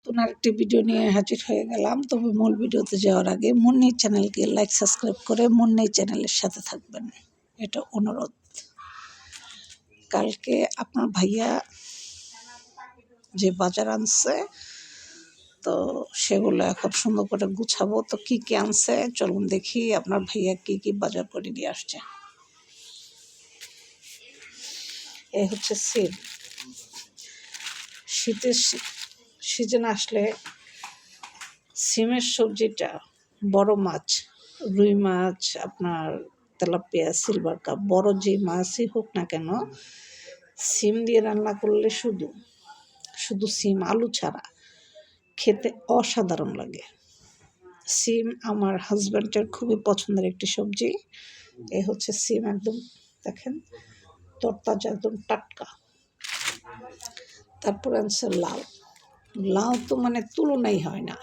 নতুন আরেকটি ভিডিও নিয়ে হাজির হয়ে গেলাম। তবে মূল ভিডিওতে যাওয়ার আগে মুন্নি চ্যানেলকে লাইক সাবস্ক্রাইব করে মুন্নি চ্যানেলের সাথে থাকবেন, এটা অনুরোধ। কালকে আপনার ভাইয়া যে বাজার আনছে, তো সেগুলো এখন সুন্দর করে গুছাবো। তো কি কি আনছে চলুন দেখি আপনার ভাইয়া কি কি বাজার করে নিয়ে আসছে। এ হচ্ছে সিম। শীতের সিজন আসলে সিমের সবজিটা বড় মাছ, রুই মাছ, আপনার তেলাপিয়া, সিলভার কাপ, বড় যে মাছই হোক না কেন, সিম দিয়ে রান্না করলে শুধু সিম আলু ছাড়া খেতে অসাধারণ লাগে। সিম আমার হাজব্যান্ডের খুবই পছন্দের একটি সবজি। এ হচ্ছে সিম, একদম দেখেন তরতাজা, একদম টাটকা। তারপর আনছে লাউ। লাউ তো মানে তুলনাই হয় না।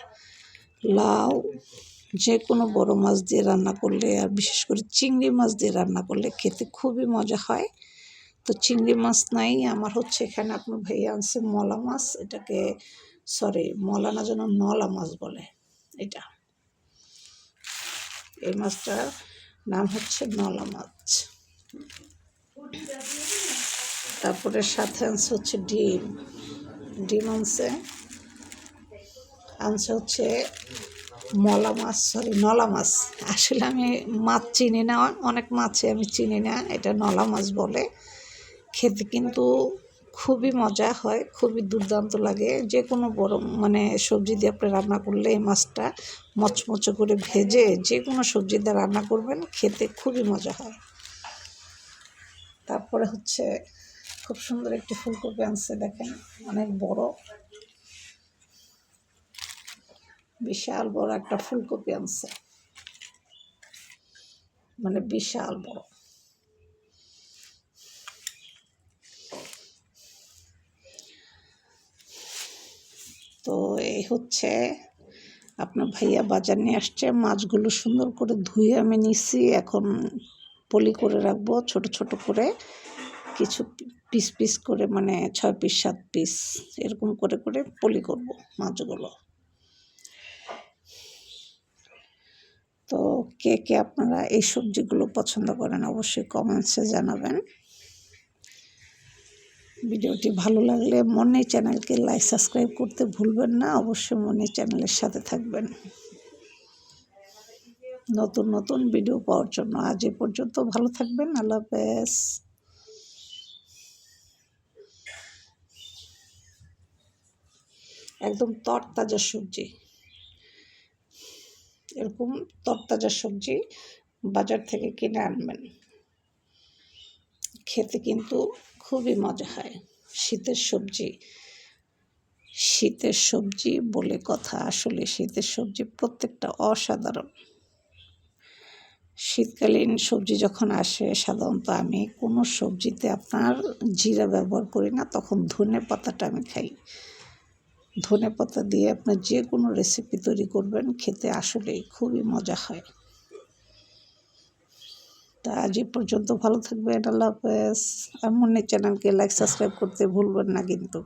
লাউ যে কোনো বড় মাছ দিয়ে রান্না করলে, আর বিশেষ করে চিংড়ি মাছ দিয়ে রান্না করলে খেতে খুবই মজা হয়। তো চিংড়ি মাছ নাই আমার, হচ্ছে এখানে আপনার ভাইয়া আনছে মলা মাছ। এটাকে মলা না যেন নলা মাছ বলে। এটা এই মাছটার নাম হচ্ছে নলা মাছ। তারপরে সাথে আনছে হচ্ছে ডিম আনছে হচ্ছে নলা মাছ। আসলে আমি মাছ চিনি না, অনেক মাছে আমি চিনি না, এটা নলা মাছ বলে। খেতে কিন্তু খুবই মজা হয়, খুবই দুর্দান্ত লাগে। যে কোনো বড় সবজি দিয়ে আপনি রান্না করলে এই মাছটা মচমচে করে ভেজে যে কোনো সবজি দিয়ে রান্না করবেন, খেতে খুবই মজা হয়। তারপরে হচ্ছে খুব সুন্দর একটি ফুলকপি আনছে, দেখেন অনেক বড়, বিশাল বড় একটা ফুলকপি আনছে, বিশাল বড়। তো এই হচ্ছে আপনার ভাইয়া বাজার নিয়ে আসছে। মাছগুলো সুন্দর করে ধুয়ে আমি নিছি, এখন পলি করে রাখবো ছোট ছোট করে, কিছু পিস পিস করে, 6 পিস 7 পিস এরকম করে করে পলি করব মাছগুলো। তো কে কে আপনারা এই সবজিগুলো পছন্দ করেন অবশ্যই কমেন্টসে জানাবেন। ভিডিওটি ভালো লাগলে মুন্নি চ্যানেলকে লাইক সাবস্ক্রাইব করতে ভুলবেন না, অবশ্যই মুন্নি চ্যানেলের সাথে থাকবেন নতুন নতুন ভিডিও পাওয়ার জন্য। আজ এ পর্যন্ত, ভালো থাকবেন, আল্লাহ হাফেজ। একদম তরতাজা সবজি, এরকম তরতাজা সবজি বাজার থেকে কিনে আনবেন, খেতে কিন্তু খুবই মজা হয়। শীতের সবজি বলে কথা, আসলে শীতের সবজি প্রত্যেকটা অসাধারণ। শীতকালীন সবজি যখন আসে, সাধারণত আমি কোনো সবজিতে আপনার জিরা ব্যবহার করি না, তখন ধনে পাতাটা আমি খাই। ধনে পাতা দিয়ে আপনার যে কোনো রেসিপি তৈরি করবেন, খেতে আসলেই খুবই মজা হয়। তা আজ এ পর্যন্ত, ভালো থাকবেন, আল্লাহ হাফেজ। আর মুন্নি চ্যানেলকে লাইক সাবস্ক্রাইব করতে ভুলবেন না কিন্তু।